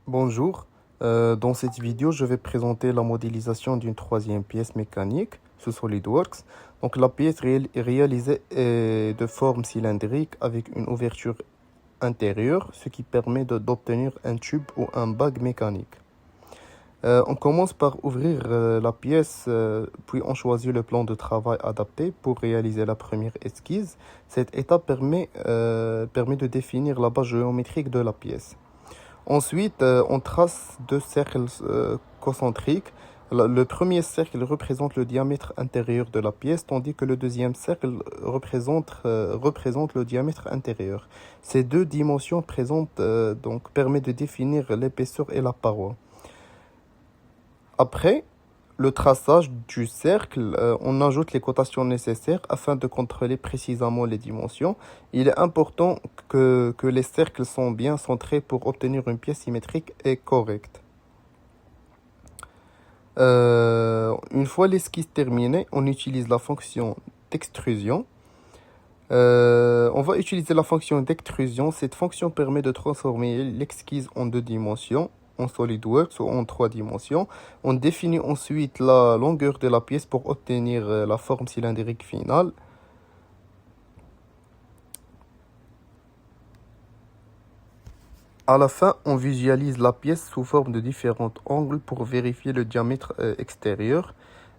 Bonjour. Dans cette vidéo, je vais présenter la modélisation d'une troisième pièce mécanique sous SolidWorks. Donc, la pièce réalisée est de forme cylindrique avec une ouverture intérieure, ce qui permet d'obtenir un tube ou un bag mécanique. On commence par ouvrir la pièce, puis on choisit le plan de travail adapté pour réaliser la première esquisse. Cette étape permet de définir la base géométrique de la pièce. Ensuite, on trace deux cercles concentriques. Le premier cercle représente le diamètre intérieur de la pièce, tandis que le deuxième cercle représente le diamètre intérieur. Ces deux dimensions permettent de définir l'épaisseur et la paroi. Après le traçage du cercle, on ajoute les cotations nécessaires afin de contrôler précisément les dimensions. Il est important que les cercles sont bien centrés pour obtenir une pièce symétrique et correcte. Une fois l'esquisse terminée, on utilise la fonction d'extrusion. On va utiliser la fonction d'extrusion. Cette fonction permet de transformer l'esquisse en deux dimensions, en SolidWorks ou en trois dimensions. On définit ensuite la longueur de la pièce pour obtenir la forme cylindrique finale. À la fin, on visualise la pièce sous forme de différents angles pour vérifier le diamètre extérieur,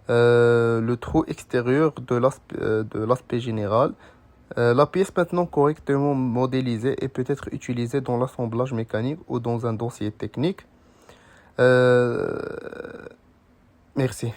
le trou extérieur de l'aspect général. La pièce maintenant correctement modélisée et peut être utilisée dans l'assemblage mécanique ou dans un dossier technique. Euh, Merci.